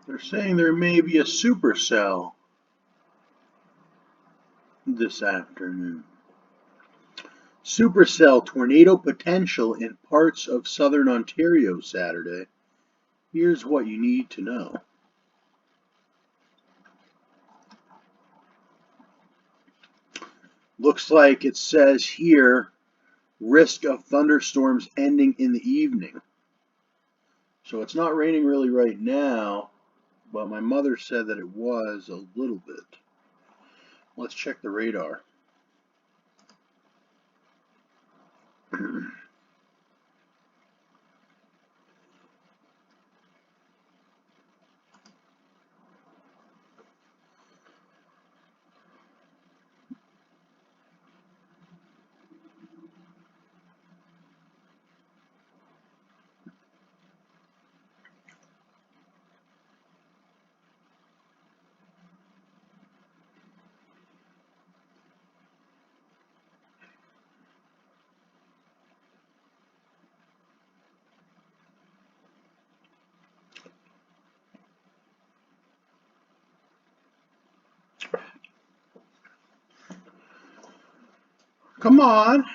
They're saying there may be a supercell this afternoon. Supercell tornado potential in parts of southern Ontario Saturday. Here's what you need to know. Looks like it says here, risk of thunderstorms ending in the evening. So it's not raining really right now, but my mother said that it was a little bit. Let's check the radar. Come on,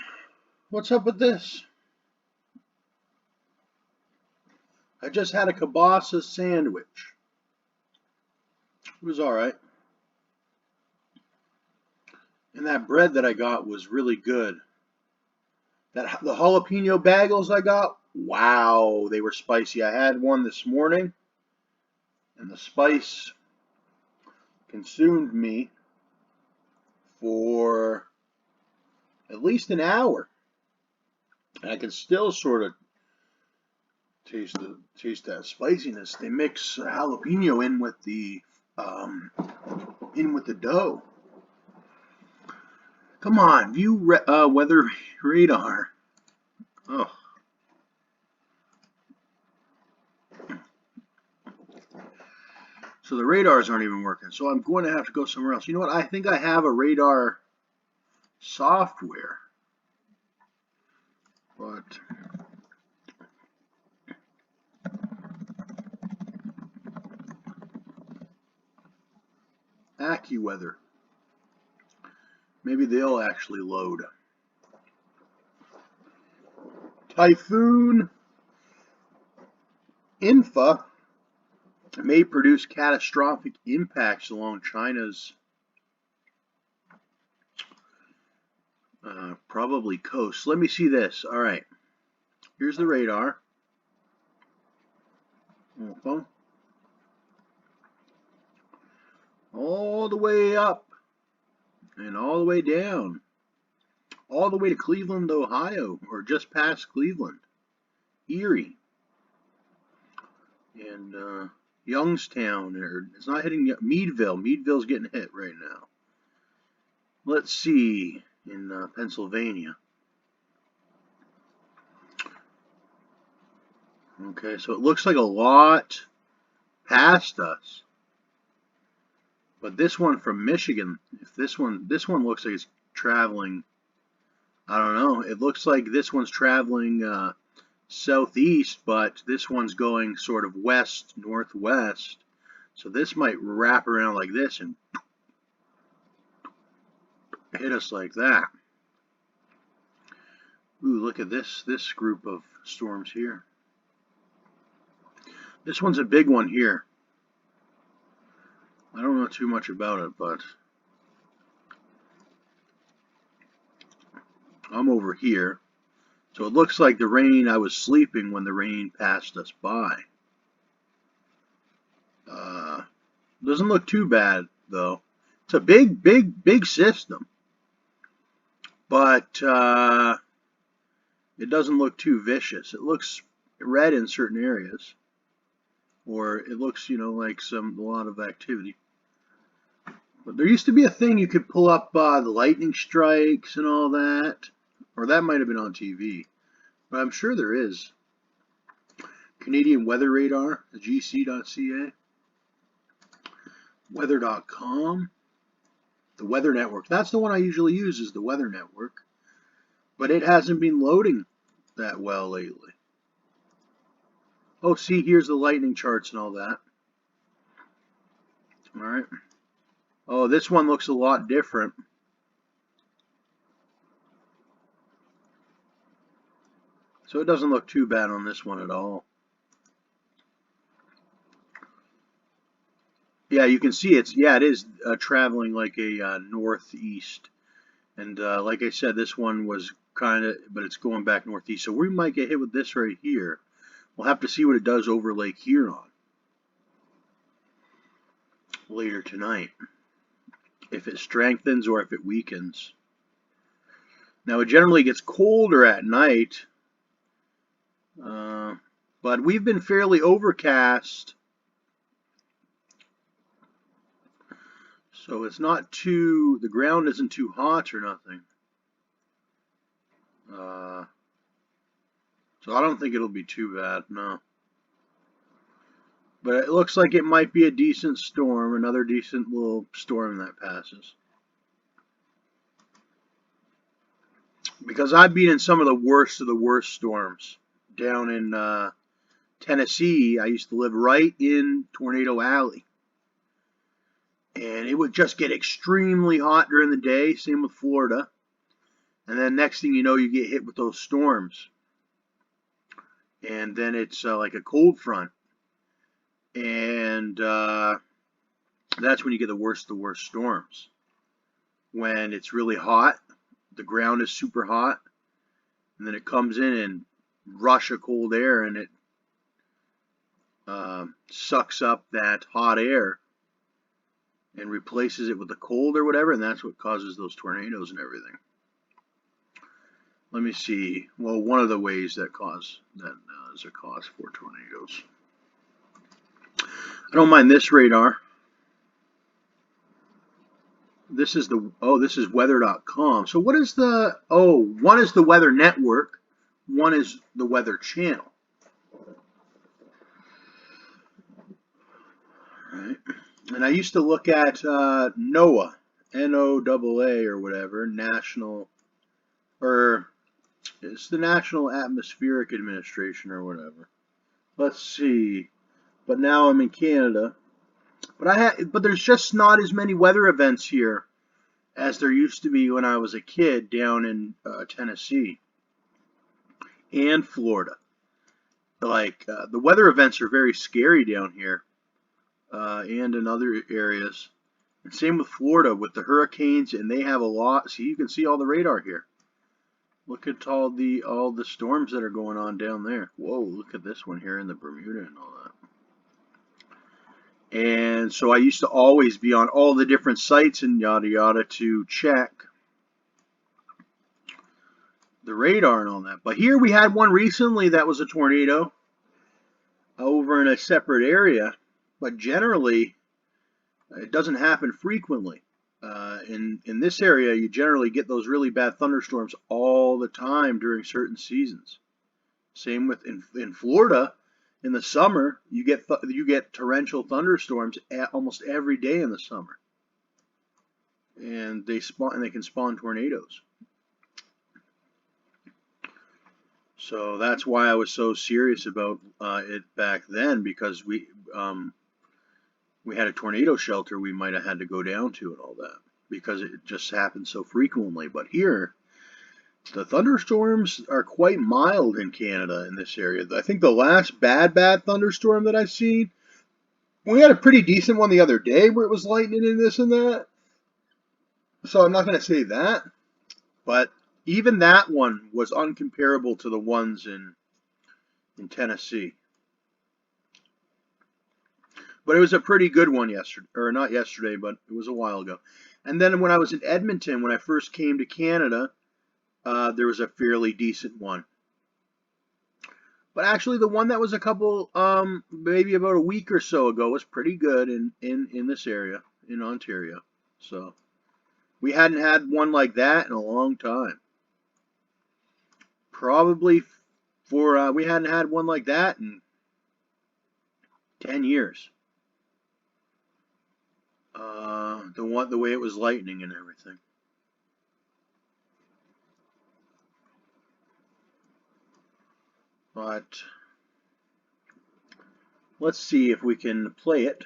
what's up with this? I just had a kielbasa sandwich. It was all right. And that bread that I got was really good. The jalapeno bagels I got, wow, they were spicy. I had one this morning, and the spice consumed me for at least an hour. And I can still sort of taste that spiciness. They mix jalapeno um, in with the dough. Come on, view weather radar. Oh, so the radars aren't even working. So I'm going to have to go somewhere else. You know what? I think I have a radar software, but AccuWeather. Maybe they'll actually load. Typhoon Infa may produce catastrophic impacts along China's probably coast. Let me see this. All right, here's the radar. Okay. All the way up and all the way down, all the way to Cleveland, Ohio, or just past Cleveland, Erie, and Youngstown. Or it's not hitting yet. Meadville. Meadville's getting hit right now. Let's see in Pennsylvania. Okay, so it looks like a lot past us. But this one from Michigan, if this one looks like it's traveling, I don't know. It looks like this one's traveling southeast, but this one's going sort of west northwest. So this might wrap around like this and hit us like that. Ooh, look at this group of storms here. This one's a big one here. I don't know too much about it, but I'm over here. So it looks like the rain, I was sleeping when the rain passed us by. Doesn't look too bad, though. It's a big system. But it doesn't look too vicious. It looks red in certain areas. Or it looks, like a lot of activity. But there used to be a thing you could pull up the lightning strikes and all that. Or that might have been on TV. But I'm sure there is. Canadian Weather Radar, gc.ca. Weather.com. The Weather Network. That's the one I usually use, is the Weather Network. But it hasn't been loading that well lately. Oh, see, here's the lightning charts and all that. All right. Oh, this one looks a lot different. So it doesn't look too bad on this one at all. Yeah, you can see it is traveling like a northeast. And like I said, this one was kind of, but it's going back northeast. So we might get hit with this right here. We'll have to see what it does over Lake Huron later tonight. If it strengthens or if it weakens. Now it generally gets colder at night, but we've been fairly overcast, so it's not too, the ground isn't too hot or nothing. So I don't think it'll be too bad, no. But it looks like it might be a decent storm, another decent little storm that passes. Because I've been in some of the worst storms. Down in Tennessee, I used to live right in Tornado Alley. And it would just get extremely hot during the day, same with Florida. And then next thing you know, you get hit with those storms. And then it's like a cold front. And that's when you get the worst storms. When it's really hot, the ground is super hot, and then it comes in and rush of cold air, and it sucks up that hot air and replaces it with the cold or whatever, and that's what causes those tornadoes and everything. Let me see. Well, one of the ways that is a cause for tornadoes. I don't mind this radar. This is weather.com. So what is one is the weather network, one is the weather channel. Right. And I used to look at NOAA, NOAA or whatever, it's the National Atmospheric Administration or whatever. Let's see. But now I'm in Canada. But there's just not as many weather events here as there used to be when I was a kid down in Tennessee and Florida. Like the weather events are very scary down here and in other areas. And same with Florida with the hurricanes, and they have a lot. See, you can see all the radar here. Look at all the storms that are going on down there. Whoa, look at this one here in the Bermuda and all that. And so I used to always be on all the different sites and yada yada to check the radar and all that. But here we had one recently that was a tornado over in a separate area. But generally, it doesn't happen frequently. In this area, you generally get those really bad thunderstorms all the time during certain seasons. Same with in Florida. In the summer, you get torrential thunderstorms almost every day in the summer, and they can spawn tornadoes. So that's why I was so serious about it back then, because we had a tornado shelter we might have had to go down to and all that, because it just happens so frequently. But here, the thunderstorms are quite mild in Canada in this area. I think the last bad thunderstorm that I've seen, we had a pretty decent one the other day where it was lightning and this and that. So I'm not going to say that, but even that one was uncomparable to the ones in Tennessee. But it was a pretty good one yesterday, or not yesterday, but it was a while ago. And then when I was in Edmonton, when I first came to Canada, there was a fairly decent one. But actually, the one that was a couple, maybe about a week or so ago, was pretty good in this area, in Ontario. So we hadn't had one like that in a long time. Probably we hadn't had one like that in 10 years. The way it was lightning and everything. But let's see if we can play it.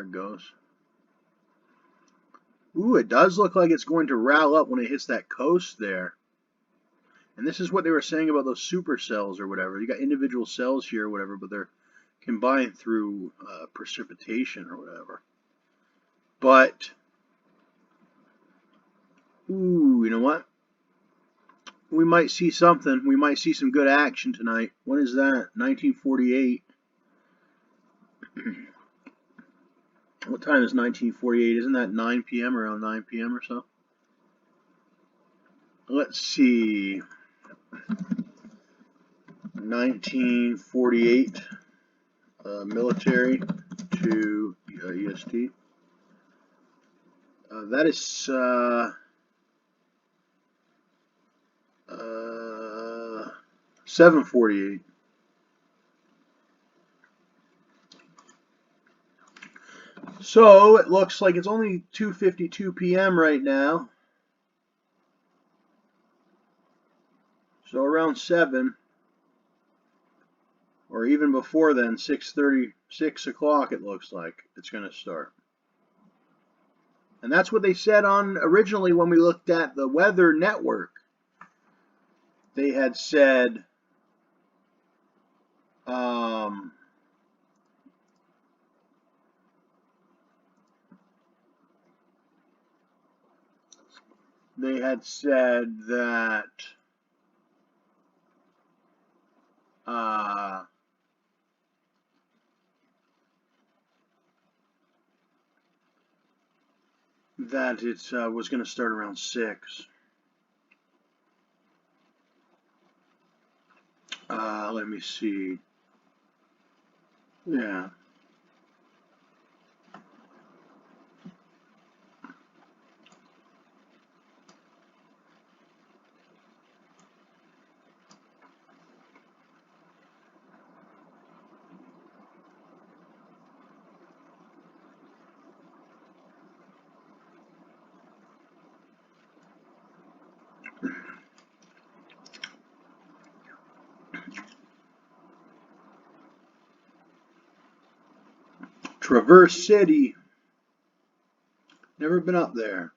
There it goes. Ooh, it does look like it's going to rile up when it hits that coast there. And this is what they were saying about those supercells or whatever. You got individual cells here or whatever, but they're combined through precipitation or whatever. But, ooh, you know what? We might see something. We might see some good action tonight. When is that? 1948. What time is 1948? Isn't that 9 p.m., around 9 p.m. or so? Let's see. 1948 military to EST. That is 7:48. So it looks like it's only 2:52 p.m. right now. So around 7, or even before then, 6:30, 6 o'clock it looks like it's going to start. And that's what they said on originally when we looked at the Weather Network. They had said that it was going to start around 6. Let me see. Yeah. Traverse City. Never been up there.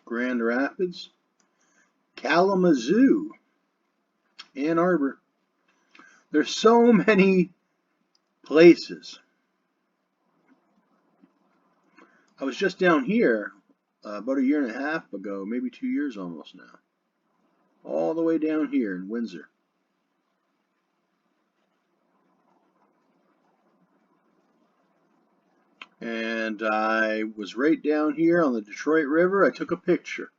Grand Rapids. Kalamazoo. Ann Arbor. There's so many places. I was just down here about a year and a half ago, maybe 2 years almost now. All the way down here in Windsor. And I was right down here on the Detroit River. I took a picture.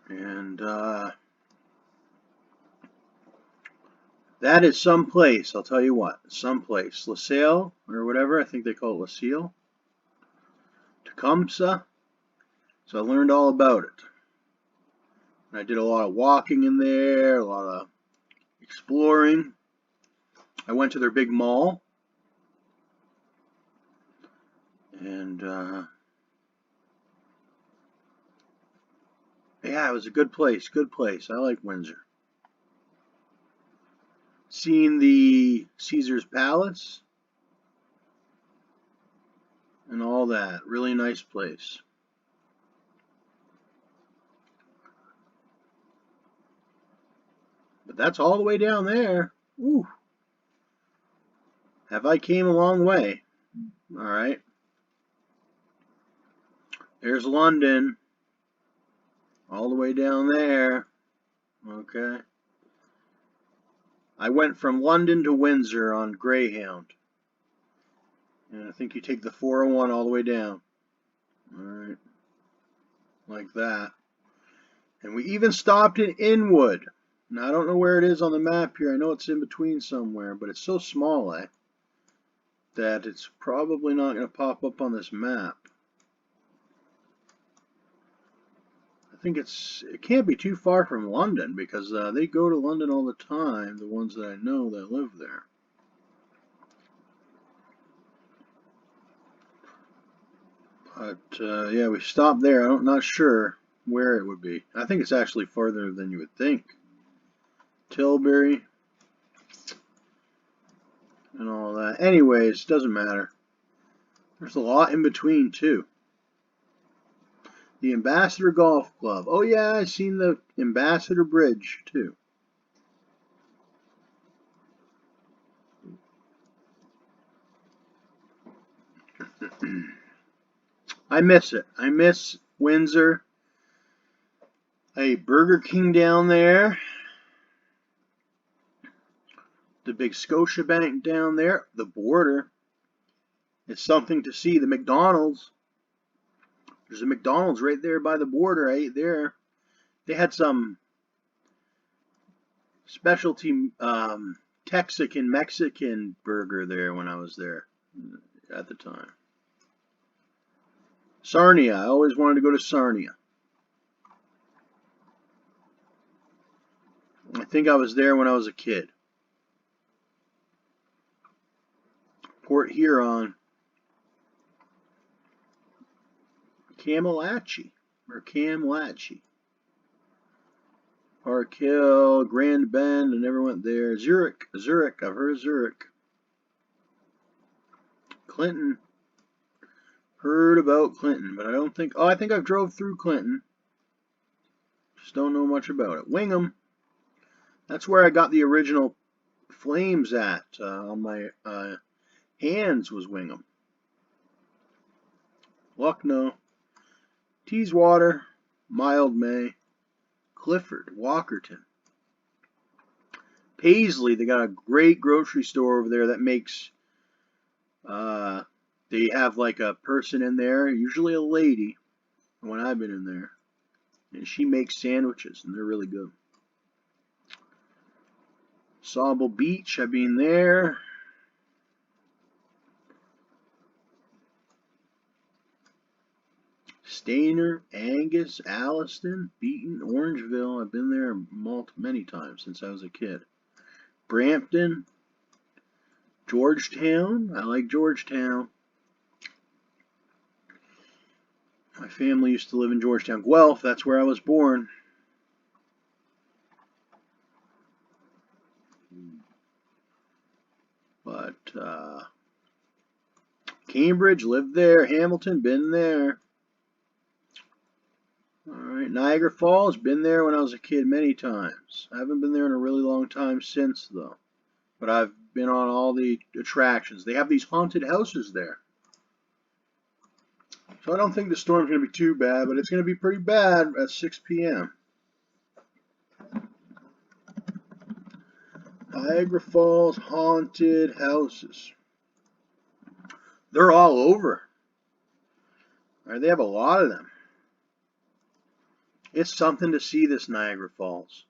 And that is some place, I'll tell you what. Some place. LaSalle or whatever. I think they call it LaSalle. Tecumseh. So I learned all about it. And I did a lot of walking in there, a lot of exploring. I went to their big mall. And yeah, it was a good place, good place. I like Windsor. Seen the Caesar's Palace and all that. Really nice place. But that's all the way down there. Ooh. Have I came a long way. All right. There's London. All the way down there. Okay. I went from London to Windsor on Greyhound. And I think you take the 401 all the way down. Alright. Like that. And we even stopped in Inwood. Now, I don't know where it is on the map here. I know it's in between somewhere, but it's so small, that it's probably not going to pop up on this map. I think it can't be too far from London, because they go to London all the time, the ones that I know that live there. But yeah, we stopped there. I'm not sure where it would be. I think it's actually farther than you would think. Tilbury and all that. Anyways, doesn't matter. There's a lot in between too. The Ambassador Golf Club. Oh yeah, I've seen the Ambassador Bridge too. I miss it. I miss Windsor. A Burger King down there. The big Scotiabank down there. The border. It's something to see. The McDonald's. There's a McDonald's right there by the border. I ate there. They had some specialty Texican Mexican burger there when I was there at the time. Sarnia. I always wanted to go to Sarnia. I think I was there when I was a kid. Port Huron. Camalachi. Or Camlachi. Park Hill, Grand Bend, I never went there. Zurich. I've heard of Zurich. Clinton. Heard about Clinton, but I don't think... Oh, I think I've drove through Clinton. Just don't know much about it. Wingham. That's where I got the original flames at on my hands was Wingham. Lucknow. Teeswater. Mildmay. Clifford. Walkerton. Paisley. They got a great grocery store over there that makes... they have like a person in there, usually a lady, when I've been in there. And she makes sandwiches, and they're really good. Sauble Beach, I've been there. Stainer, Angus, Alliston, Beaton, Orangeville. I've been there many times since I was a kid. Brampton, Georgetown. I like Georgetown. My family used to live in Georgetown. Guelph, that's where I was born. But Cambridge, lived there. Hamilton, been there. Alright, Niagara Falls, been there when I was a kid many times. I haven't been there in a really long time since, though. But I've been on all the attractions. They have these haunted houses there. So I don't think the storm's going to be too bad, but it's going to be pretty bad at 6 p.m. Niagara Falls haunted houses. They're all over. Right, they have a lot of them. It's something to see this Niagara Falls.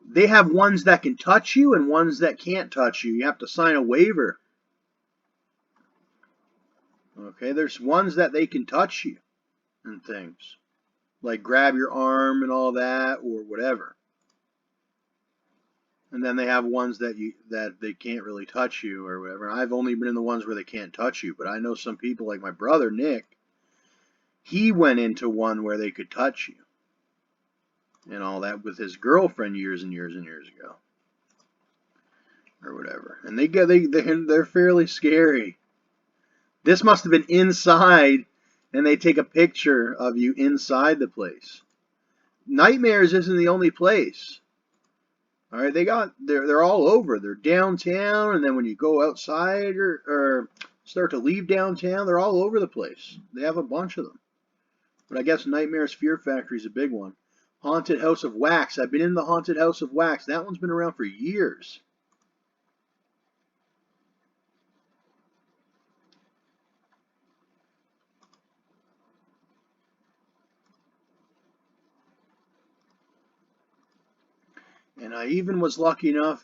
They have ones that can touch you and ones that can't touch you. You have to sign a waiver. Okay, there's ones that they can touch you and things. Like grab your arm and all that or whatever. And then they have ones that they can't really touch you or whatever. I've only been in the ones where they can't touch you, but I know some people like my brother Nick, he went into one where they could touch you. And all that with his girlfriend years and years and years ago. Or whatever. And they're fairly scary. This must have been inside, and they take a picture of you inside the place. Nightmares isn't the only place. All right, they're all over. They're downtown, and then when you go outside or start to leave downtown, they're all over the place. They have a bunch of them. But I guess Nightmares Fear Factory is a big one. Haunted House of Wax. I've been in the Haunted House of Wax. That one's been around for years. And I even was lucky enough,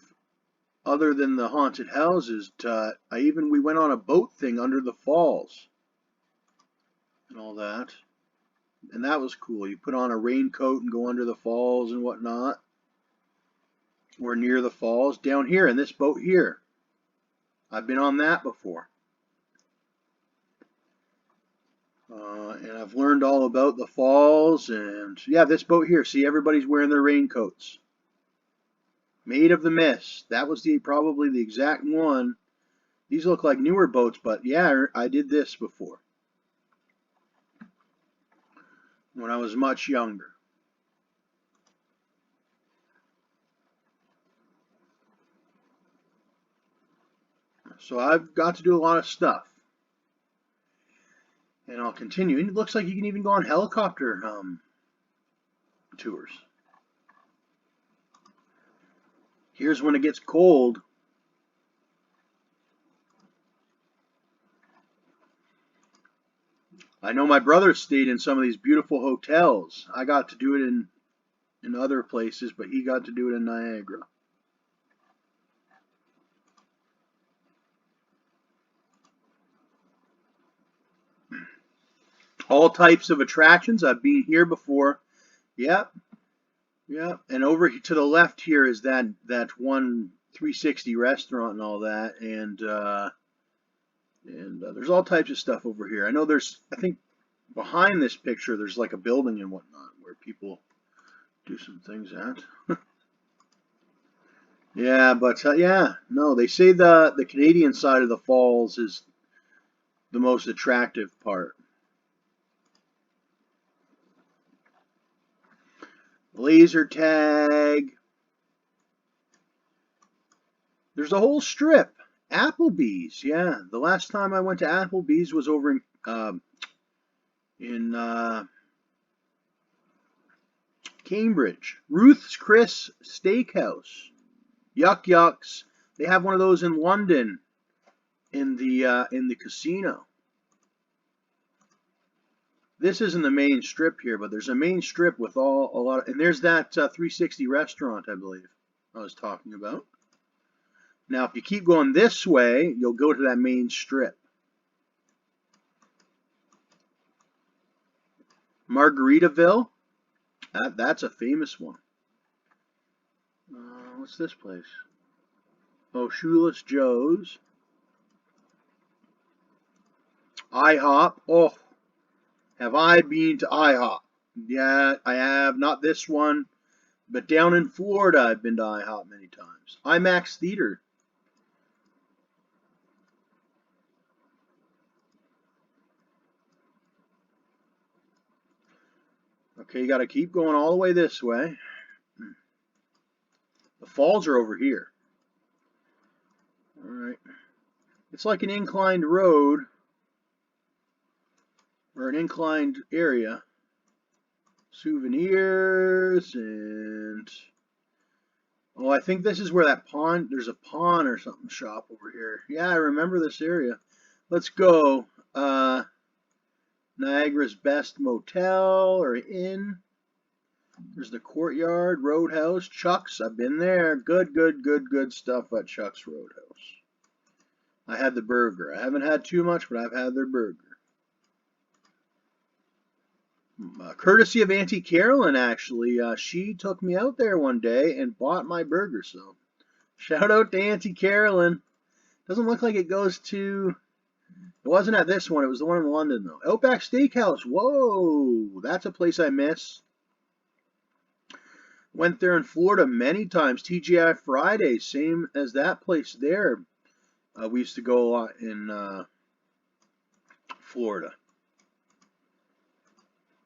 other than the haunted houses, we went on a boat thing under the falls and all that. And that was cool. You put on a raincoat and go under the falls and whatnot. We're near the falls down here in this boat here. I've been on that before. And I've learned all about the falls, and yeah, this boat here, see, everybody's wearing their raincoats. Made of the mist. That was probably the exact one. These look like newer boats, but yeah, I did this before when I was much younger. So I've got to do a lot of stuff. And I'll continue. And it looks like you can even go on helicopter tours. Here's when it gets cold. I know my brother stayed in some of these beautiful hotels. I got to do it in other places, but he got to do it in Niagara. All types of attractions. I've been here before. Yep. Yep. And over to the left here is that one 360 restaurant and all that. And there's all types of stuff over here. I know I think behind this picture, there's like a building and whatnot where people do some things at. Yeah, but yeah, no, they say the Canadian side of the falls is the most attractive part. Laser tag. There's a whole strip. Applebee's, yeah. The last time I went to Applebee's was over in Cambridge. Ruth's Chris Steakhouse. Yuck yucks. They have one of those in London in the casino. This isn't the main strip here, but there's a main strip with a lot of, and there's that 360 restaurant, I believe, I was talking about. Now, if you keep going this way, you'll go to that main strip. Margaritaville, that's a famous one. What's this place? Oh, Shoeless Joe's. IHOP. Oh, have I been to IHOP? Yeah, I have. Not this one, but down in Florida, I've been to IHOP many times. IMAX Theater. Okay, you got to keep going all the way this way. The falls are over here. All right. It's like an inclined road or an inclined area. Souvenirs and oh, I think this is where that pawn, there's a pawn or something shop over here. Yeah, I remember this area. Let's go. Niagara's Best Motel or Inn. There's the Courtyard, Roadhouse, Chuck's. I've been there. Good, good, good, good stuff at Chuck's Roadhouse. I had the burger. I haven't had too much, but I've had their burger. Courtesy of Auntie Carolyn, actually. She took me out there one day and bought my burger. So, shout out to Auntie Carolyn. Doesn't look like it goes to... It wasn't at this one. It was the one in London, though. Outback Steakhouse. Whoa, that's a place I miss. Went there in Florida many times. TGI Fridays, same as that place there. We used to go a lot in Florida.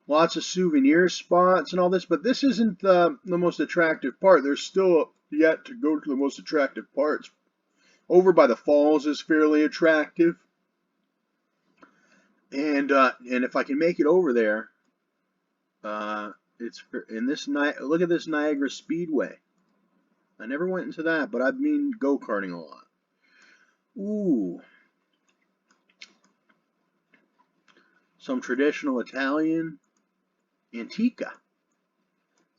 Lots of souvenir spots and all this, but this isn't the most attractive part. There's still yet to go to the most attractive parts. Over by the falls is fairly attractive. And if I can make it over there, it's in this look at this Niagara Speedway. I never went into that, but I've been go-karting a lot. Ooh. Some traditional Italian Antica.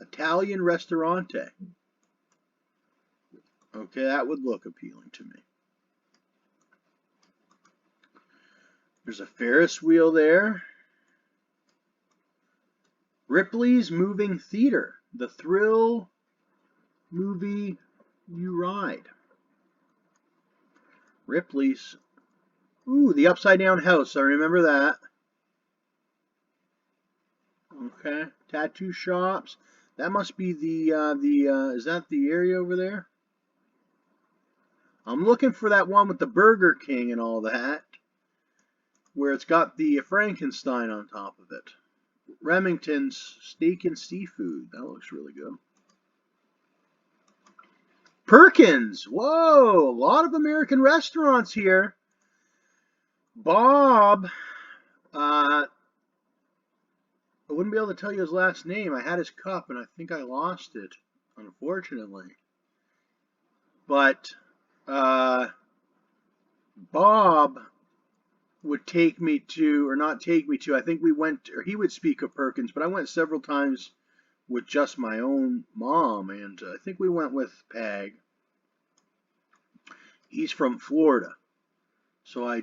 Italian Ristorante. Okay, that would look appealing to me. There's a Ferris wheel there. Ripley's Moving Theater. The thrill movie you ride. Ripley's. Ooh, the Upside Down House. I remember that. Okay. Tattoo shops. That must be is that the area over there? I'm looking for that one with the Burger King and all that, where it's got the Frankenstein on top of it. Remington's Steak and Seafood. That looks really good. Perkins. Whoa, a lot of American restaurants here. Bob. I wouldn't be able to tell you his last name. I had his cup and I think I lost it, unfortunately. But Bob would take me to, or not take me to, I think we went, or he would speak of Perkins, but I went several times with just my own mom, and I think we went with Pag. He's from Florida, so I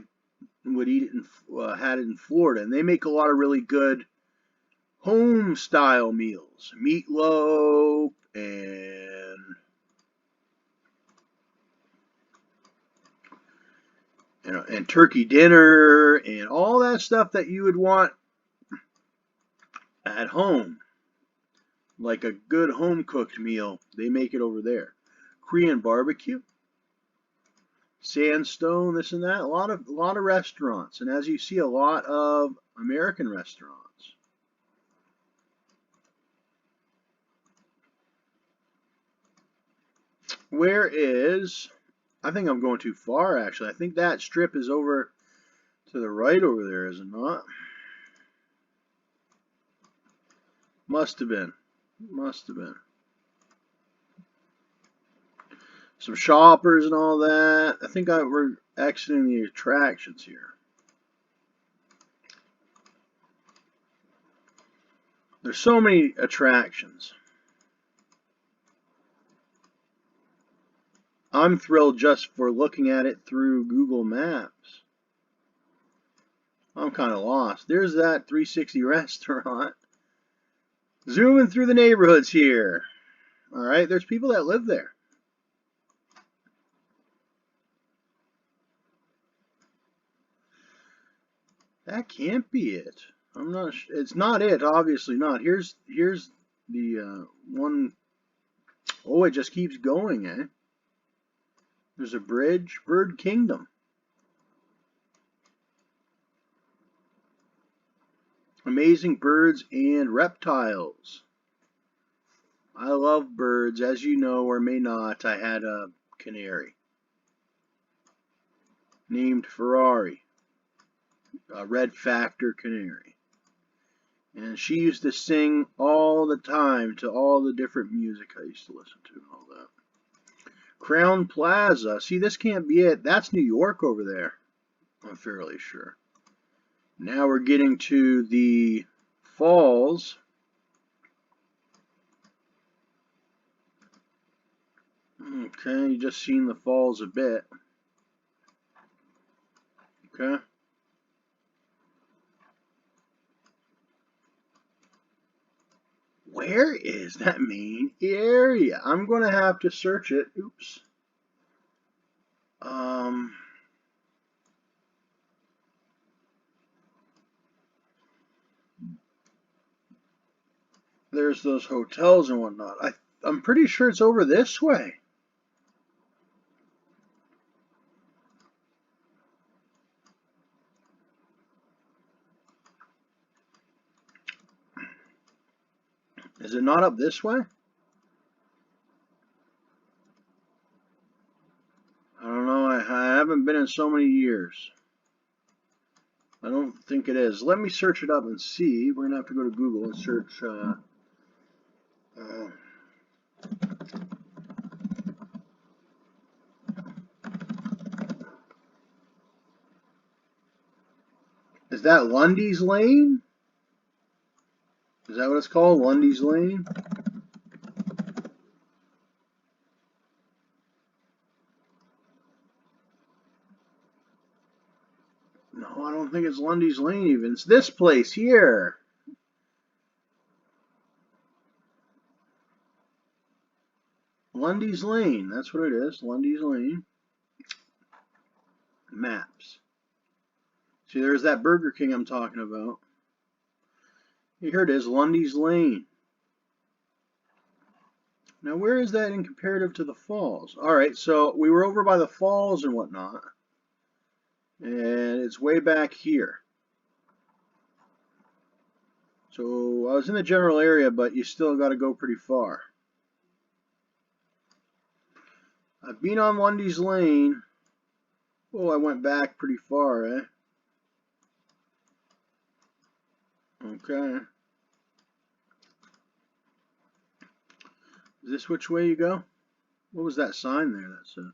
would eat it and had it in Florida, and they make a lot of really good home style meals, meatloaf and turkey dinner and all that stuff that you would want at home, like a good home cooked meal. They make it over there. Korean barbecue, Sandstone, this and that. A lot of restaurants, and as you see, a lot of American restaurants. Where is? I think I'm going too far. Actually, I think that strip is over to the right over there, is it not? Must have been. Must have been. Some shoppers and all that. I think we're exiting the attractions here. There's so many attractions. I'm thrilled just for looking at it through Google Maps. I'm kind of lost. There's that 360 restaurant. Zooming through the neighborhoods here. All right, there's people that live there. That can't be it. I'm not. It's not it. Obviously not. Here's the one. Oh, it just keeps going, eh? There's a bridge. Bird Kingdom. Amazing birds and reptiles. I love birds, as you know or may not. I had a canary named Ferrari, a red factor canary. And she used to sing all the time to all the different music I used to listen to and all that. Crown Plaza. See, this can't be it. That's New York over there. I'm fairly sure. Now we're getting to the falls. Okay, you just seen the falls a bit. Okay. Where is that main area? I'm going to have to search it. Oops. There's those hotels and whatnot. I'm pretty sure it's over this way. Is it not up this way? I don't know. I haven't been in so many years. I don't think it is. Let me search it up and see. We're going to have to go to Google and search. Is that Lundy's Lane? Is that what it's called? Lundy's Lane? No, I don't think it's Lundy's Lane even. It's this place here. Lundy's Lane. That's what it is. Lundy's Lane. Maps. See, there's that Burger King I'm talking about. Here it is, Lundy's Lane. Now, where is that in comparative to the falls? All right, so we were over by the falls and whatnot, and it's way back here. So I was in the general area, but you still got to go pretty far. I've been on Lundy's Lane. Oh, I went back pretty far, eh? Okay. Is this which way you go? What was that sign there that said?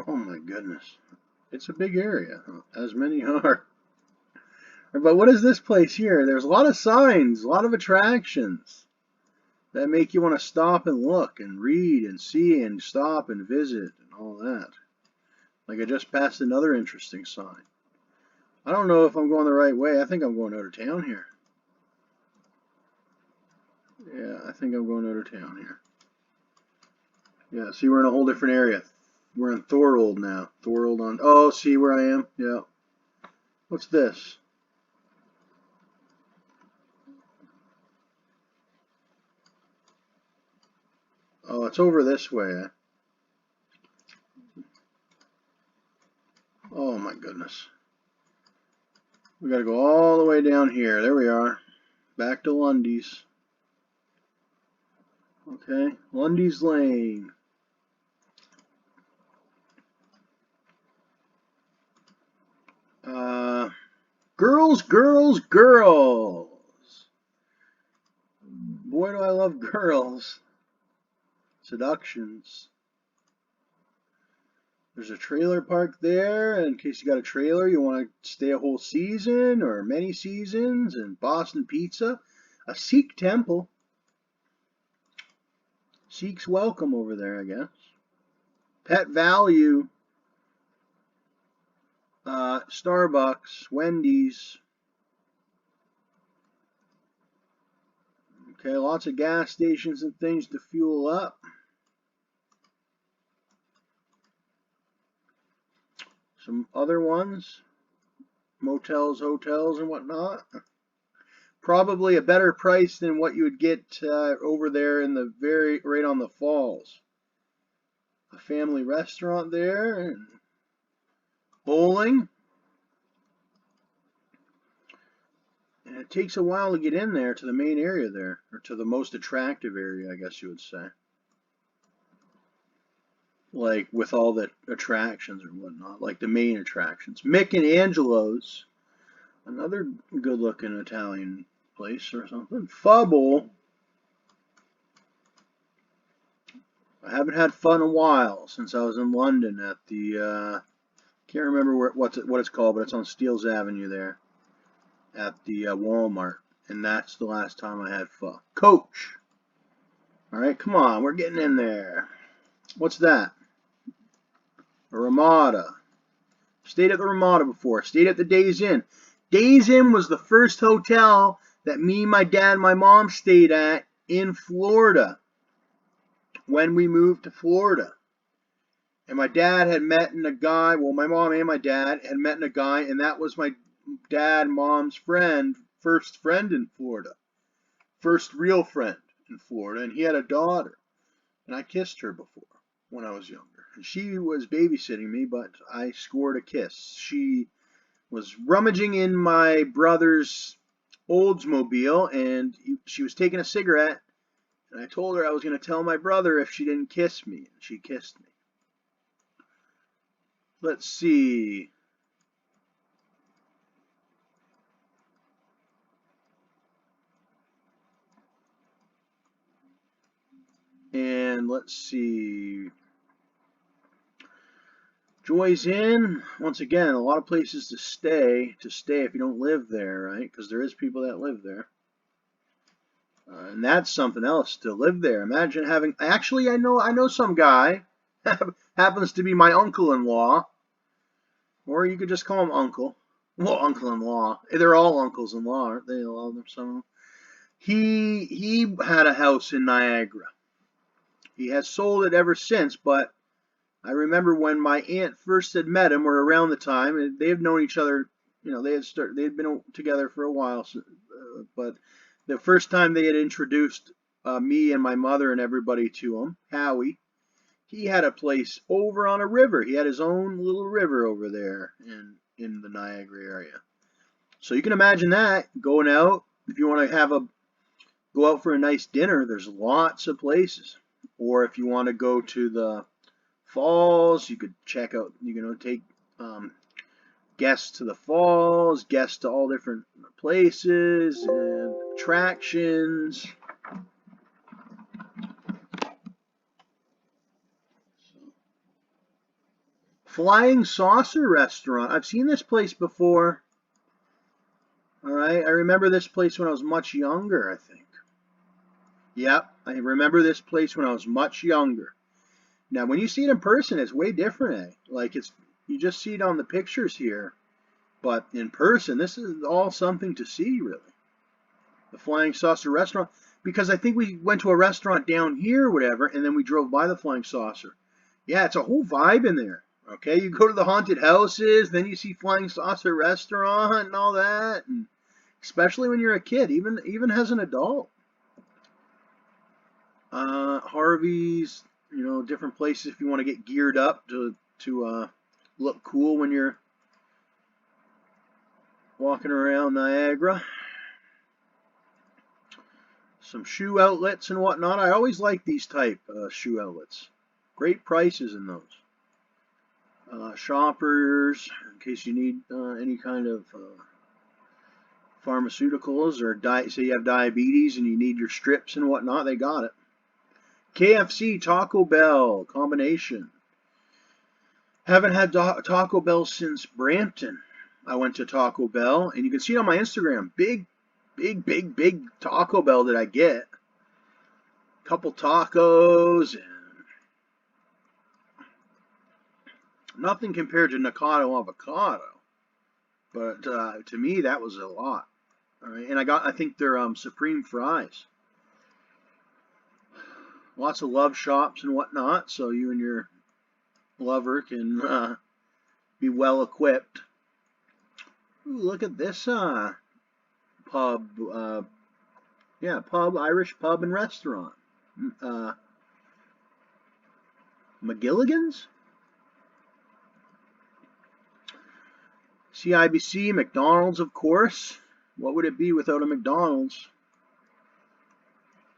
Oh my goodness. It's a big area, as many are. But what is this place here? There's a lot of signs, a lot of attractions that make you want to stop and look and read and see and stop and visit and all that. Like I just passed another interesting sign. I don't know if I'm going the right way. I think I'm going out of town here. Yeah, I think I'm going out of town here. Yeah, see, we're in a whole different area. We're in Thorold now. Thorold on... Oh, see where I am? Yeah. What's this? Oh, it's over this way. Oh my goodness. We gotta go all the way down here. There we are. Back to Lundy's. Okay, Lundy's Lane. Girls, girls, girls. Boy, do I love girls. Seductions. There's a trailer park there in case you got a trailer, you want to stay a whole season or many seasons, and Boston Pizza. A Sikh temple. Sikhs welcome over there, I guess. Pet Value. Starbucks, Wendy's. Okay, lots of gas stations and things to fuel up. Some other ones, motels, hotels, and whatnot. Probably a better price than what you would get over there in the right on the falls. A family restaurant there, and bowling. And it takes a while to get in there to the main area there, or to the most attractive area, I guess you would say. Like with all the attractions or whatnot, like the main attractions. Mick and Angelo's, another good looking Italian place or something. Fubble. I haven't had fun in a while since I was in London at the, can't remember what it's called, but it's on Steeles Avenue there at the Walmart. And that's the last time I had fun. Coach. All right, come on, we're getting in there. What's that? A Ramada. Stayed at the Ramada before. Stayed at the Days Inn. Days Inn was the first hotel that me, my dad, and my mom stayed at in Florida when we moved to Florida. And my dad had met a guy, well, my mom and my dad had met a guy, and that was my dad and mom's friend, first friend in Florida. First real friend in Florida, and he had a daughter. And I kissed her before when I was younger. And she was babysitting me, but I scored a kiss. She was rummaging in my brother's Oldsmobile, and she was taking a cigarette, and I told her I was going to tell my brother if she didn't kiss me, and she kissed me. Let's see. And let's see. Joy's Inn, once again, a lot of places to stay if you don't live there, right? Because there is people that live there. And that's something else, to live there. Imagine having, actually, I know some guy, happens to be my uncle-in-law, or you could just call him uncle. Well, uncle-in-law. They're all uncles-in-law, aren't they? A lot of them, some of them. He had a house in Niagara. He has sold it ever since, but I remember when my aunt first had met him, or around the time, and they had known each other. You know, they had been together for a while, so, but the first time they had introduced me and my mother and everybody to him, Howie, he had a place over on a river. He had his own little river over there in the Niagara area. So you can imagine that going out. If you want to go out for a nice dinner, there's lots of places. Or if you want to go to the falls, you could check out. Take guests to the falls, guests to all different places and attractions. Flying Saucer Restaurant. I've seen this place before. All right, I remember this place when I was much younger, I think. Yep, I remember this place when I was much younger. Now, when you see it in person, it's way different, eh? Like you just see it on the pictures here, but in person, this is all something to see, really. The Flying Saucer Restaurant, because I think we went to a restaurant down here or whatever, and then we drove by the Flying Saucer. Yeah, it's a whole vibe in there. Okay, you go to the haunted houses, then you see Flying Saucer Restaurant and all that, and especially when you're a kid, even as an adult. Harvey's, different places if you want to get geared up to look cool when you're walking around Niagara. Some shoe outlets and whatnot. I always like these type shoe outlets. Great prices in those. Shoppers, in case you need any kind of pharmaceuticals, or say you have diabetes and you need your strips and whatnot, they got it. KFC, Taco Bell combination. Haven't had Taco Bell since Brampton. I went to Taco Bell, and you can see it on my Instagram. Big Taco Bell that I get. Couple tacos, and nothing compared to Nakado Avocado. But to me, that was a lot. All right, and I think their supreme fries. Lots of love shops and whatnot, so you and your lover can be well equipped. Ooh, look at this pub. Irish pub and restaurant. McGilligan's? CIBC, McDonald's, of course. What would it be without a McDonald's?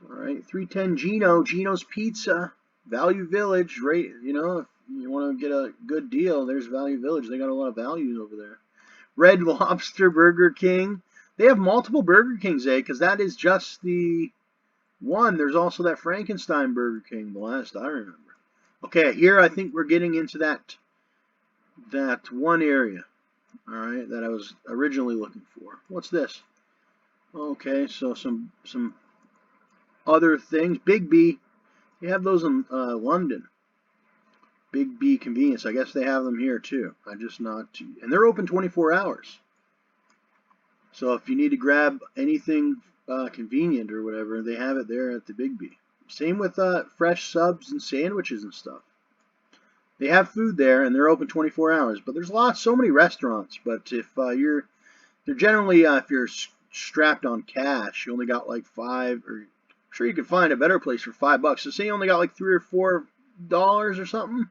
All right, 310 Geno's Pizza, Value Village, right? If you want to get a good deal, there's Value Village. They got a lot of values over there. Red Lobster, Burger King. They have multiple Burger Kings, because that is just the one. There's also that Frankenstein Burger King, the last I remember. Okay, here I think we're getting into that one area, all right, that I was originally looking for. What's this? Okay, so some other things. Big B. You have those in London. Big B Convenience. I guess they have them here too. And they're open 24 hours. So if you need to grab anything convenient or whatever, they have it there at the Big B. Same with fresh subs and sandwiches and stuff. They have food there, and they're open 24 hours. But there's so many restaurants. But if they're generally, if you're strapped on cash, you only got like $5, or I'm sure you could find a better place for $5. So say you only got like $3 or $4 or something.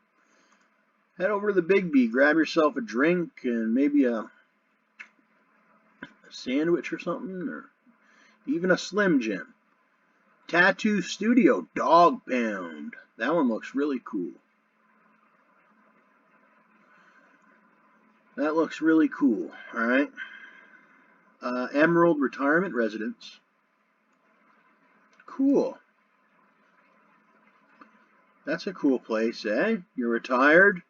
Head over to the Big B, grab yourself a drink and maybe a sandwich or something, or even a Slim Jim. Tattoo Studio, Dog Pound. That one looks really cool. That looks really cool, all right. Emerald Retirement Residence. Cool. That's a cool place, eh? You're retired,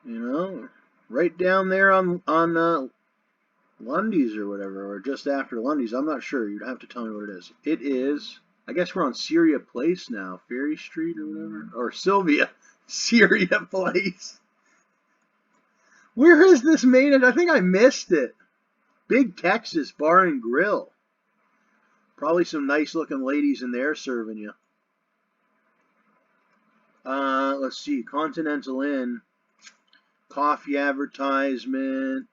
right down there on Lundy's or whatever, or just after Lundy's. I'm not sure. You'd have to tell me what it is. It is, I guess we're on Syria Place now, Ferry Street or whatever, or Syria Place. Where is this main? I think I missed it. Big Texas Bar and Grill. Probably some nice looking ladies in there serving you. Let's see. Continental Inn. Coffee advertisement.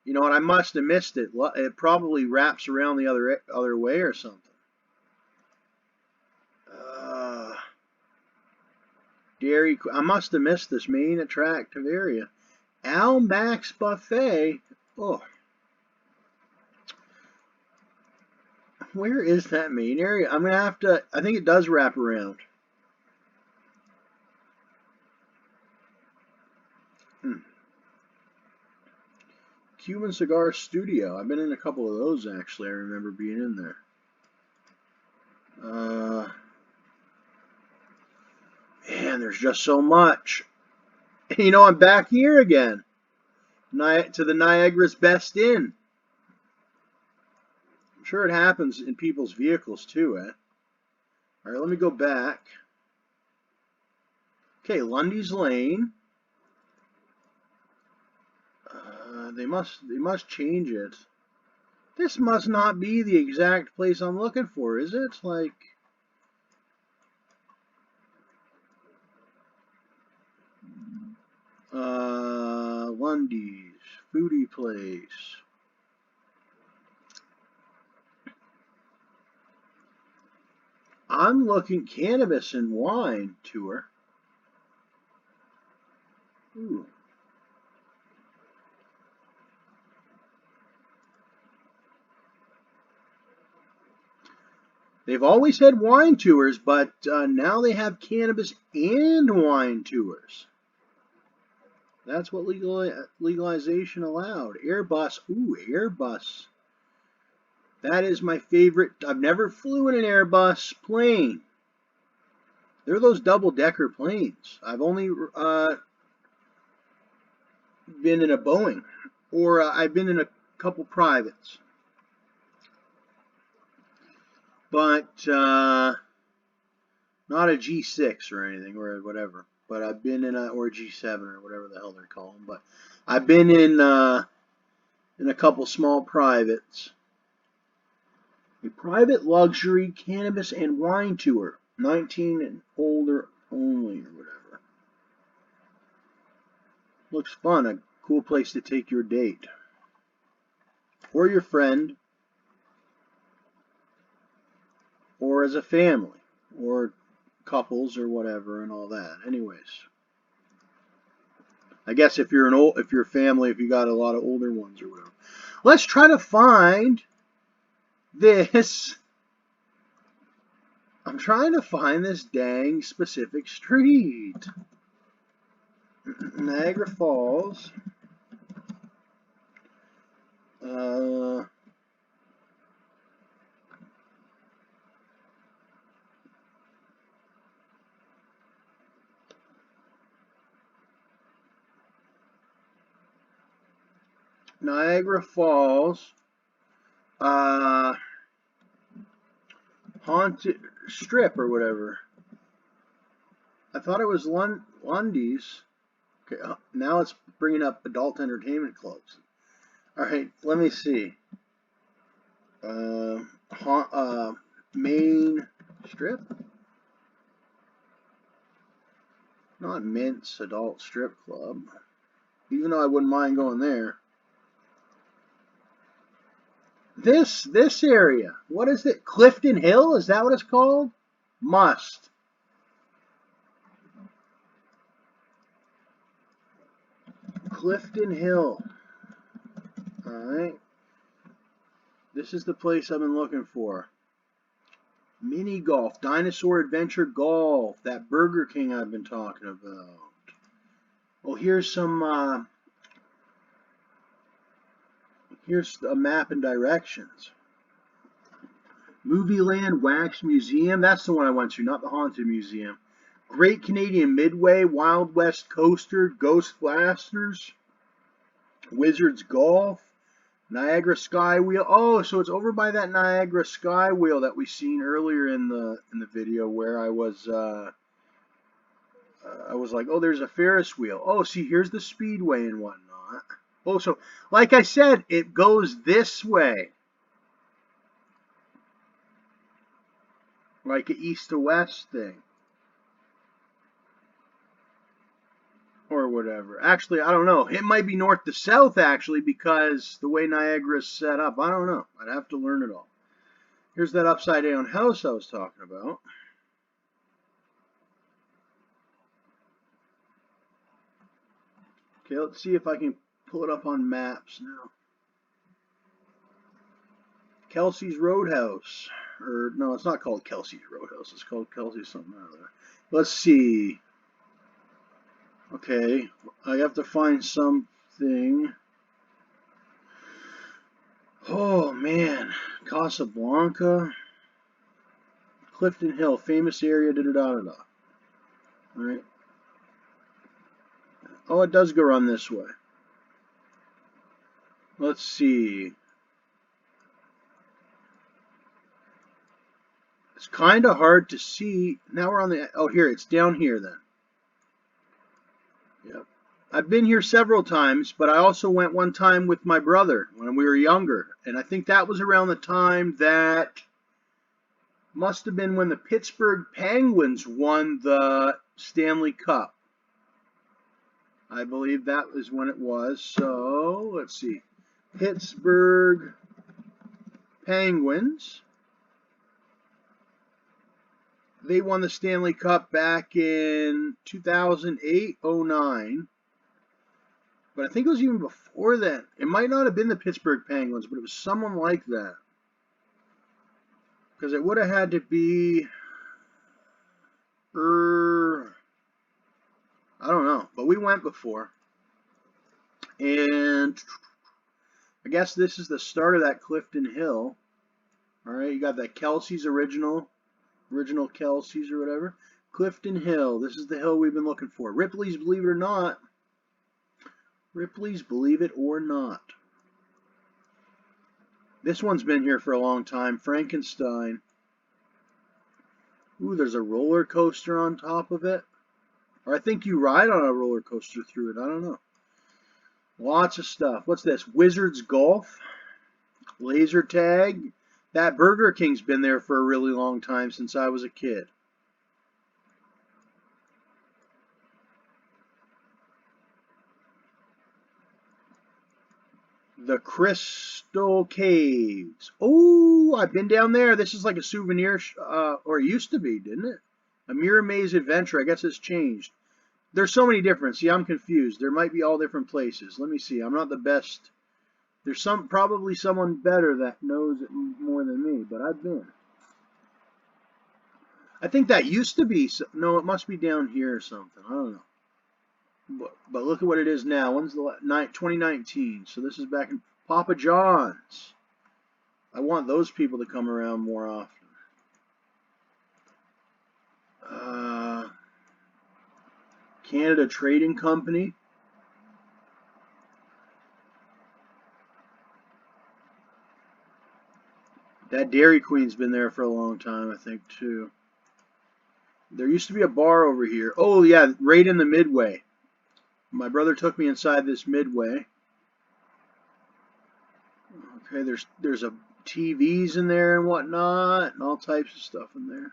You know what? I must have missed it. It probably wraps around the other way or something. Dairy. I must have missed this main attractive area. Al Max Buffet. Oh. Where is that main area? I'm going to have to, I think it does wrap around. Cuban Cigar Studio. I've been in a couple of those, actually. I remember being in there. Man, there's just so much. You know, I'm back here again. To the Niagara's Best Inn. I'm sure it happens in people's vehicles too, eh? All right, let me go back. Okay, Lundy's Lane. They must change it. This must not be the exact place I'm looking for, is it? Like, Lundy's Foodie Place. I'm looking Cannabis and Wine Tour. Ooh. They've always had wine tours, but now they have cannabis and wine tours. That's what legalization allowed. Airbus. Ooh, Airbus. That is my favorite. I've never flew in an Airbus plane. They're those double-decker planes. I've only been in a Boeing, or I've been in a couple privates. But not a G6 or anything, or whatever. But I've been in or a G7 or whatever the hell they're calling. But I've been in a couple small privates. A private luxury cannabis and wine tour, 19 and older only, or whatever. Looks fun. A cool place to take your date or your friend, or as a family, or couples, or whatever, and all that. Anyways, I guess if you're a family, if you got a lot of older ones or whatever. Let's try to find this. I'm trying to find this dang specific street. Niagara Falls. Niagara Falls. Haunted Strip or whatever. I thought it was Lundy's. Okay, now it's bringing up adult entertainment clubs. All right, let me see. Main Strip? Not Mint's Adult Strip Club. Even though I wouldn't mind going there. This area. What is it? Clifton Hill? Is that what it's called? Must. Clifton Hill. Alright. This is the place I've been looking for. Mini golf. Dinosaur Adventure Golf. That Burger King I've been talking about. Oh, here's some here's a map and directions. Movieland Wax Museum. That's the one I went to, not the Haunted Museum. Great Canadian Midway. Wild West Coaster. Ghost Blasters. Wizards Golf. Niagara Sky Wheel. Oh, so it's over by that Niagara Sky Wheel that we seen earlier in the video where I was I was like, oh, there's a Ferris wheel. Oh, see, here's the speedway and whatnot. Oh, so like I said, it goes this way, like an east to west thing. Or whatever. Actually, I don't know. It might be north to south, actually, because the way Niagara's set up. I don't know. I'd have to learn it all. Here's that upside down house I was talking about. Okay, let's see if I can pull it up on maps now. Kelsey's Roadhouse. Or, no, it's not called Kelsey's Roadhouse. It's called Kelsey's something or other. Let's see. Okay, I have to find something. Oh, man. Casablanca. Clifton Hill, famous area, da-da-da-da-da. Alright. Oh, it does go run this way. Let's see. It's kind of hard to see. Now we're on the... Oh, here. It's down here then. Yep. I've been here several times, but I also went one time with my brother when we were younger. And I think that was around the time that must have been when the Pittsburgh Penguins won the Stanley Cup. I believe that was when it was. So, let's see. Pittsburgh Penguins. They won the Stanley Cup back in 2008-09. But I think it was even before then. It might not have been the Pittsburgh Penguins, but it was someone like that. Because it would have had to be... I don't know. But we went before. And I guess this is the start of that Clifton Hill. Alright, you got that Kelsey's original Kelsey's or whatever. Clifton Hill. This is the hill we've been looking for. Ripley's, believe it or not. Ripley's, believe it or not. This one's been here for a long time. Frankenstein. Ooh, there's a roller coaster on top of it. Or I think you ride on a roller coaster through it. I don't know. Lots of stuff. What's this? Wizards Golf. Laser tag. That Burger King's been there for a really long time, since I was a kid. The Crystal Caves. Oh, I've been down there. This is like a souvenir, or it used to be, didn't it? A Mirror Maze Adventure. I guess it's changed. There's so many different. See, I'm confused. There might be all different places. Let me see. I'm not the best. There's probably someone better that knows it more than me, but I've been. I think that used to be. No, it must be down here or something. I don't know. But look at what it is now. When's the 2019? So this is back in Papa John's. I want those people to come around more often. Canada Trading Company. That Dairy Queen's been there for a long time, I think, too. There used to be a bar over here. Oh, yeah, right in the Midway. My brother took me inside this Midway. Okay, there's a TVs in there and whatnot, and all types of stuff in there.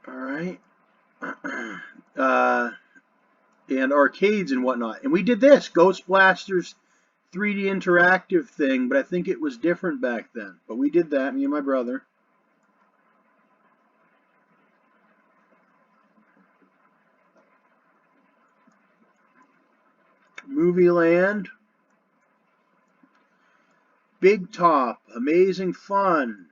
All right. And arcades and whatnot. And we did this, Ghost Blasters 3D interactive thing, but I think it was different back then. But we did that, me and my brother. Movie Land. Big Top. Amazing fun.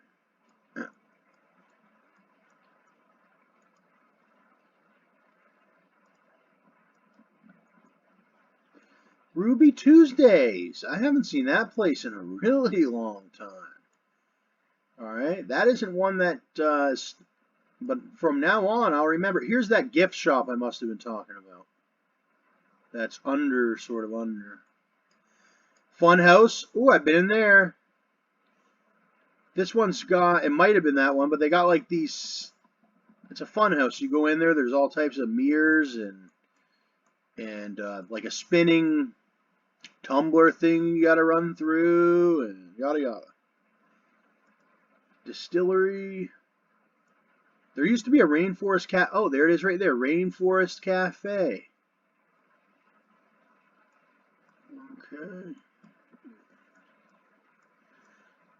Ruby Tuesdays. I haven't seen that place in a really long time. Alright, that isn't one that, but from now on I'll remember. Here's that gift shop I must have been talking about. That's under, sort of under. Funhouse. Ooh, I've been in there. This one's got, it might have been that one, but they got like these It's a fun house. You go in there, there's all types of mirrors and like a spinning tumbler thing you got to run through and yada yada. Distillery. There used to be a rainforest Oh, there it is right there. Rainforest Cafe. Okay.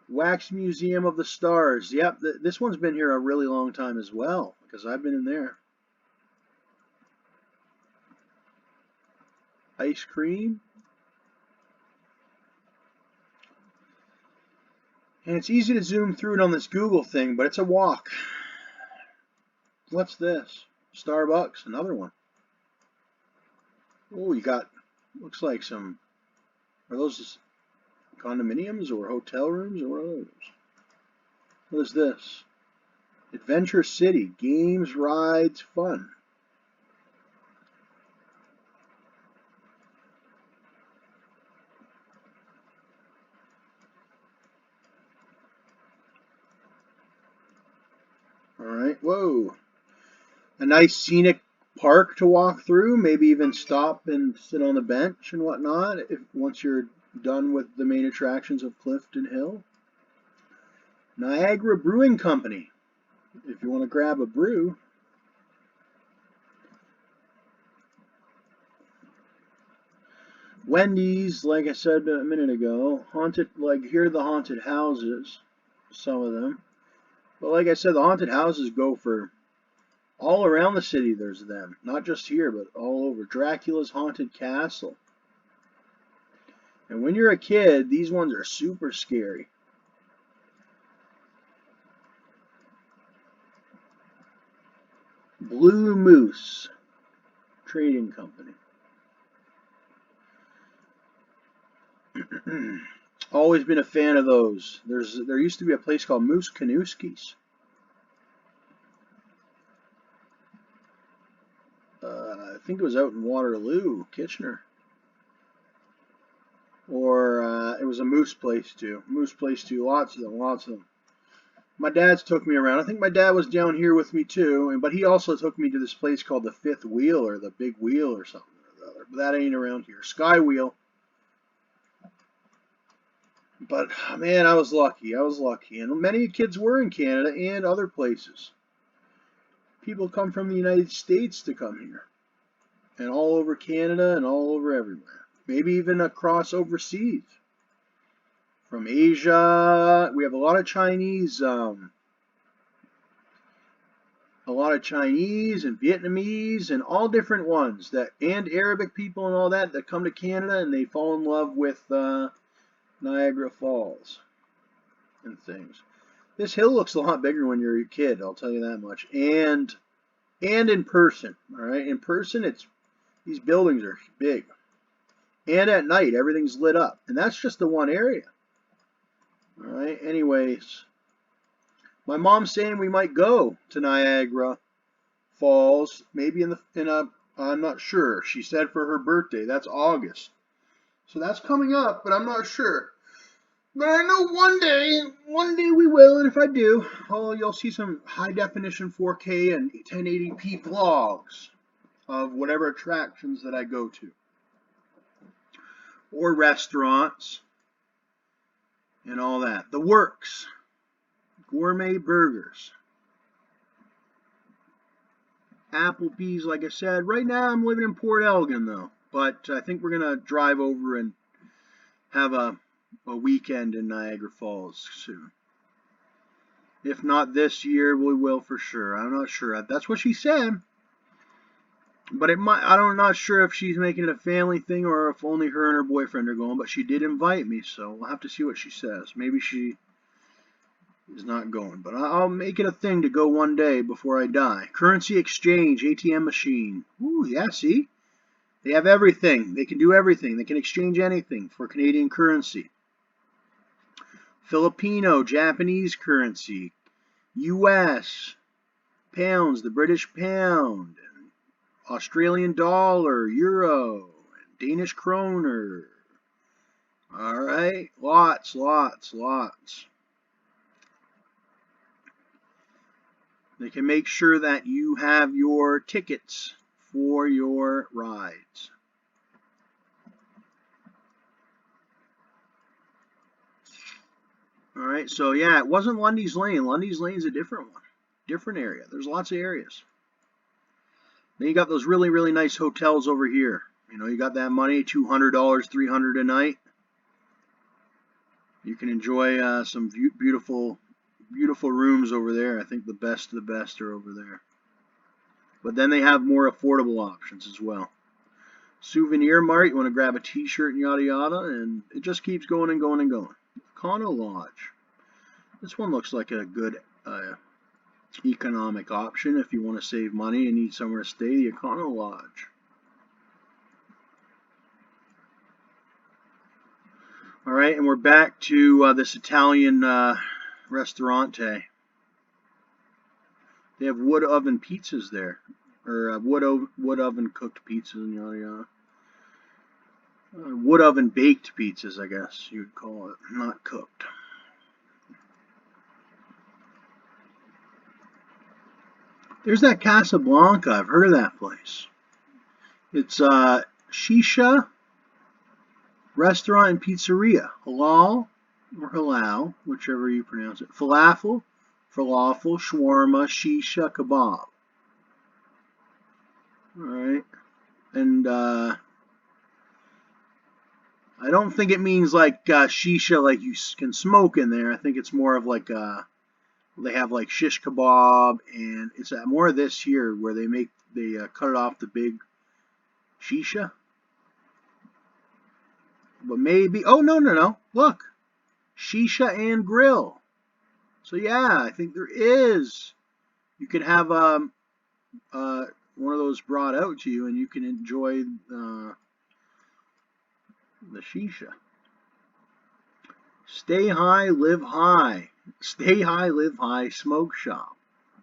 Wax Museum of the Stars. Yep, this one's been here a really long time as well because I've been in there. Ice cream. And it's easy to zoom through it on this Google thing, but it's a walk. What's this? Starbucks, another one. Oh, you got, looks like some, are those condominiums or hotel rooms or what are those? What is this? Adventure City, games, rides, fun. All right, whoa. A nice scenic park to walk through, maybe even stop and sit on the bench and whatnot once you're done with the main attractions of Clifton Hill. Niagara Brewing Company, if you want to grab a brew. Wendy's, like I said a minute ago, haunted, like here are the haunted houses, some of them. But like I said, the haunted houses go for all around the city, there's them. Not just here, but all over. Dracula's Haunted Castle. And when you're a kid, these ones are super scary. Blue Moose Trading Company. Always been a fan of those. There used to be a place called Moose Kanuski's. I think it was out in Waterloo, Kitchener. Or it was a Moose Place too. Moose Place too. Lots of them. Lots of them. My dad's took me around. I think my dad was down here with me too, but he also took me to this place called the Fifth Wheel or the Big Wheel or something or the other. But that ain't around here. Sky Wheel. But man, I was lucky. I was lucky, and many kids were in Canada and other places. People come from the United States to come here, and all over Canada and all over everywhere. Maybe even across overseas. From Asia, we have a lot of Chinese and Vietnamese and all different ones and Arabic people and all that come to Canada and they fall in love with Niagara Falls and things. This hill looks a lot bigger when you're a kid, I'll tell you that much. And in person, all right? In person, these buildings are big. And at night, everything's lit up. And that's just the one area. All right, anyways. My mom's saying we might go to Niagara Falls, maybe I'm not sure. She said for her birthday, that's August. So that's coming up, but I'm not sure. But I know one day we will, and if I do, you'll see some high definition 4K and 1080p vlogs of whatever attractions that I go to. Or restaurants and all that. The Works. Gourmet burgers. Applebee's, like I said. Right now I'm living in Port Elgin though. But I think we're going to drive over and have a weekend in Niagara Falls soon. If not this year, we will for sure. I'm not sure. That's what she said. But I'm not sure if she's making it a family thing or if only her and her boyfriend are going. But she did invite me, so we'll have to see what she says. Maybe she is not going. But I'll make it a thing to go one day before I die. Currency exchange, ATM machine. Ooh, yeah, see? They have everything. They can do everything. They can exchange anything for Canadian currency. Filipino, Japanese currency. US, pounds, the British pound. Australian dollar, euro, Danish kroner. All right, lots. They can make sure that you have your tickets for your rides. All right, so yeah, it wasn't Lundy's Lane. Lundy's Lane's a different one, different area. There's lots of areas. Then you got those really, really nice hotels over here. You know, you got that money, $200, $300 a night. You can enjoy some beautiful, beautiful rooms over there. I think the best of the best are over there. But then they have more affordable options as well. Souvenir Mart, you want to grab a t-shirt and yada yada, and it just keeps going and going and going. Econo Lodge. This one looks like a good economic option if you want to save money and need somewhere to stay. The Econo Lodge. All right, and we're back to this Italian restaurante. They have wood oven pizzas there, or wood oven cooked pizzas and yada yada. Wood oven baked pizzas, I guess you would call it, not cooked. There's that Casablanca. I've heard of that place. It's shisha restaurant and pizzeria. Halal or halal, whichever you pronounce it. Falafel, shawarma, shisha, kebab. Alright. And I don't think it means like shisha, like you can smoke in there. I think it's more of like they have like shish kebab, and it's more of this here where they cut it off the big shisha. But maybe, oh no, look, shisha and grill. So yeah, I think there is. You can have one of those brought out to you, and you can enjoy the shisha. Stay high, live high. Stay high, live high. Smoke shop,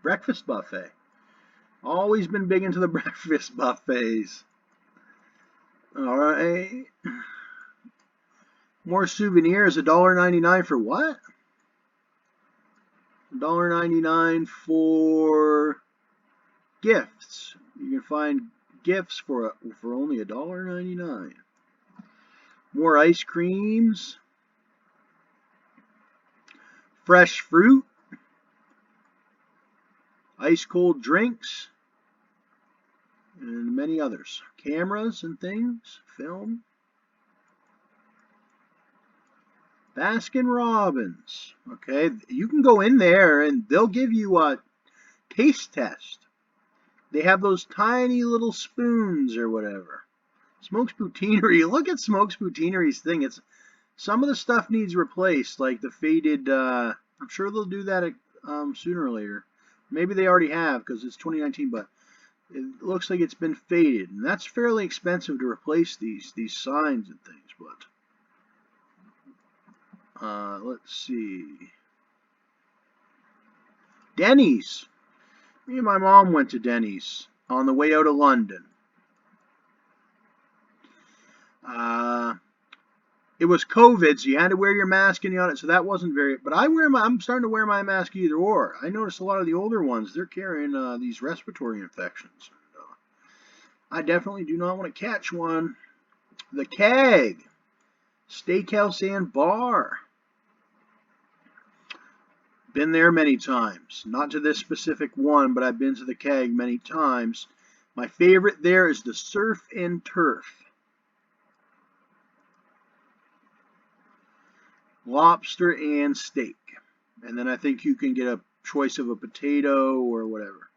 breakfast buffet. Always been big into the breakfast buffets. All right. More souvenirs, $1.99 for what? $1.99 for gifts. You can find gifts for only $1.99. More ice creams. Fresh fruit. Ice cold drinks. And many others. Cameras and things. Film. Baskin Robbins. Okay, you can go in there and they'll give you a taste test. They have those tiny little spoons or whatever. Smokes Poutineery. Look at Smokes Poutineery's thing. It's some of the stuff needs replaced, like the faded. I'm sure they'll do that sooner or later. Maybe they already have because it's 2019, but it looks like it's been faded, and that's fairly expensive to replace these signs and things. But let's see. Denny's. Me and my mom went to Denny's on the way out of London. It was COVID, so you had to wear your mask and you so that wasn't very. But I'm starting to wear my mask either or. I noticed a lot of the older ones, they're carrying these respiratory infections. I definitely do not want to catch one. The Keg, Steakhouse and Bar. Been there many times. Not to this specific one, but I've been to the Keg many times. My favorite there is the Surf and Turf. Lobster and steak. And then I think you can get a choice of a potato or whatever.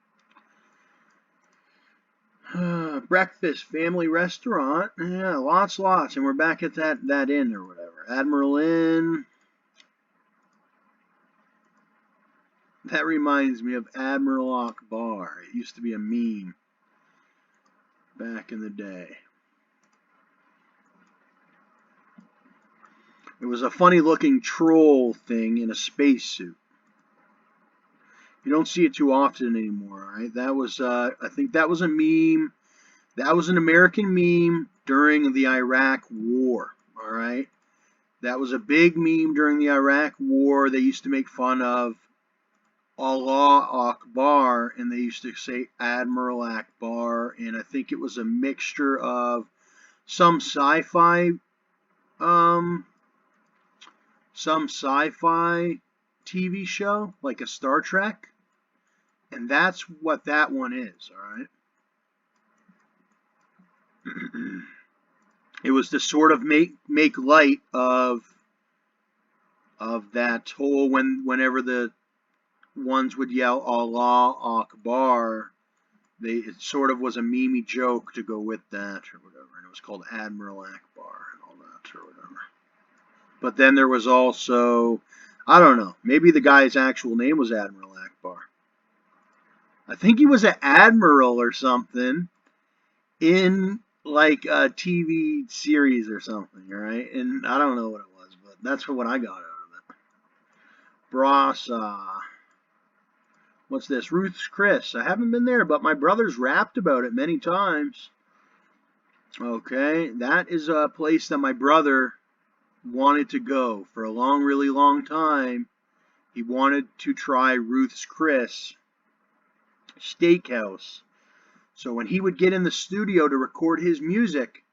Breakfast, family restaurant. Yeah, lots. And we're back at that inn or whatever. Admiral Inn. That reminds me of Admiral Akbar. It used to be a meme back in the day. It was a funny looking troll thing in a spacesuit. You don't see it too often anymore, right? That was, I think that was a meme. That was an American meme during the Iraq War, all right? That was a big meme during the Iraq War. They used to make fun of Allah Akbar, and they used to say Admiral Akbar, and I think it was a mixture of some sci-fi, um, some sci-fi TV show, like a Star Trek, and that's what that one is, all right? It was to sort of make light of that whole whenever the ones would yell Allah Akbar, it sort of was a memey joke to go with that or whatever, and it was called Admiral Akbar and all that or whatever. But then there was also, I don't know, maybe the guy's actual name was Admiral Akbar. I think he was an admiral or something in like a TV series or something, right? And I don't know what it was, but that's what I got out of it. Brasa. What's this? Ruth's Chris. I haven't been there, but my brother's rapped about it many times. Okay, that is a place that my brother wanted to go for a really long time. He wanted to try Ruth's Chris Steakhouse. So when he would get in the studio to record his music,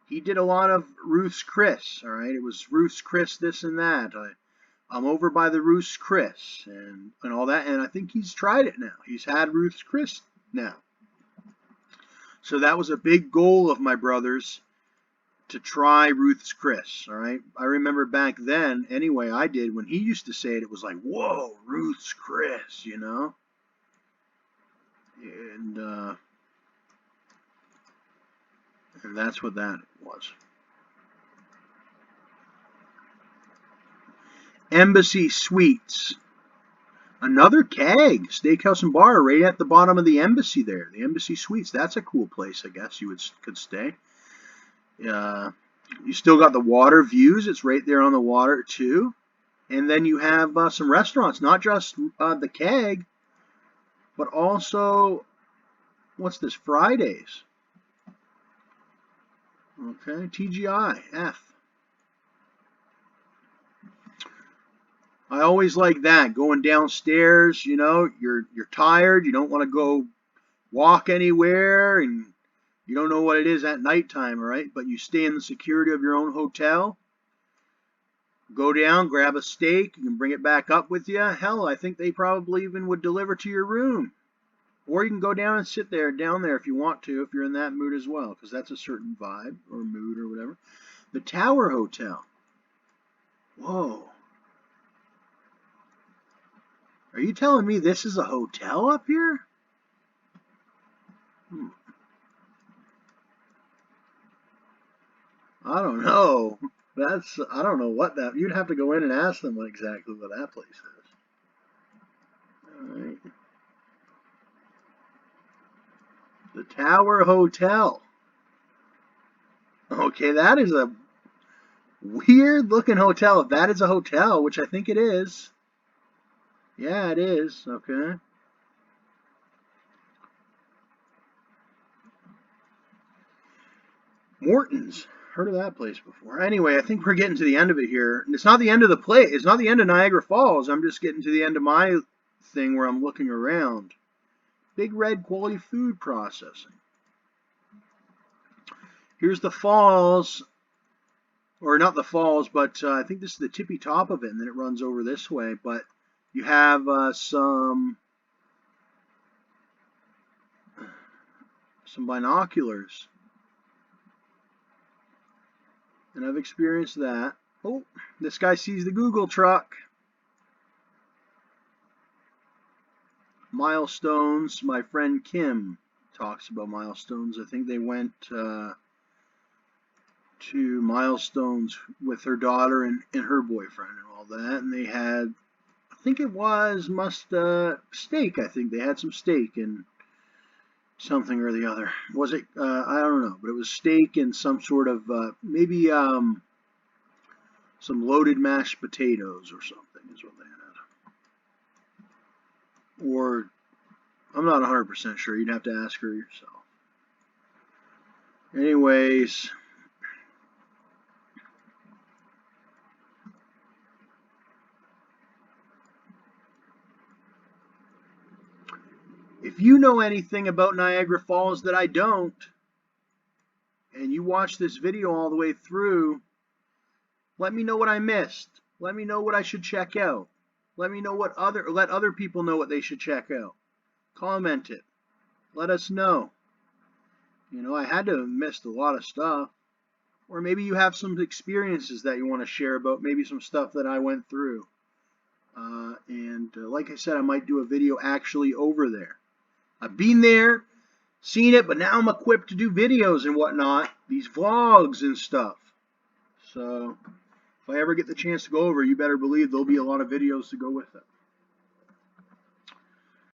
he did a lot of Ruth's Chris. All right, it was Ruth's Chris this and that. I'm over by the Ruth's Chris and all that, and I think he's tried it now. He's had Ruth's Chris now. So that was a big goal of my brother's, to try Ruth's Chris, all right? I remember back then, anyway, I did, when he used to say it, it was like, whoa, Ruth's Chris, you know? And that's what that was. Embassy Suites. Another keg, steakhouse and bar, right at the bottom of the embassy there. The Embassy Suites. That's a cool place, I guess you could stay. You still got the water views. It's right there on the water too. And then you have some restaurants, not just the keg, but also, what's this? Fridays. Okay, TGI F. I always like that, going downstairs, you know, you're tired, you don't want to go walk anywhere, and you don't know what it is at nighttime, right? But you stay in the security of your own hotel, go down, grab a steak, you can bring it back up with you. Hell, I think they probably even would deliver to your room. Or you can go down and sit down there if you want to, if you're in that mood as well, because that's a certain vibe or mood or whatever. The Tower Hotel. Whoa. Are you telling me this is a hotel up here? I don't know. I don't know what that, you'd have to go in and ask them exactly what that place is. All right. The Tower Hotel. Okay, that is a weird looking hotel. If that is a hotel, which I think it is. Yeah, it is. Okay. Morton's. Heard of that place before. Anyway, I think we're getting to the end of it here. It's not the end of the play. It's not the end of Niagara Falls. I'm just getting to the end of my thing where I'm looking around. Big Red Quality Food Processing. Here's the falls. Or not the falls, but I think this is the tippy top of it, and then it runs over this way. But you have some binoculars. And I've experienced that. Oh, this guy sees the Google truck. Milestones. My friend Kim talks about milestones. I think they went to Milestones with her daughter and her boyfriend and all that. And they had, I think it was steak. I think they had some steak and something or the other. Was it? I don't know, but it was steak and some sort of maybe some loaded mashed potatoes or something is what they had. Or I'm not 100% sure. You'd have to ask her yourself. Anyways. If you know anything about Niagara Falls that I don't, and you watch this video all the way through, let me know what I missed. Let me know what I should check out. Let me know let other people know what they should check out. Comment it. Let us know. You know, I had to have missed a lot of stuff. Or maybe you have some experiences that you want to share about, maybe some stuff that I went through. Like I said, I might do a video actually over there. I've been there, seen it, but now I'm equipped to do videos and whatnot, these vlogs and stuff. So if I ever get the chance to go over, you better believe there'll be a lot of videos to go with it.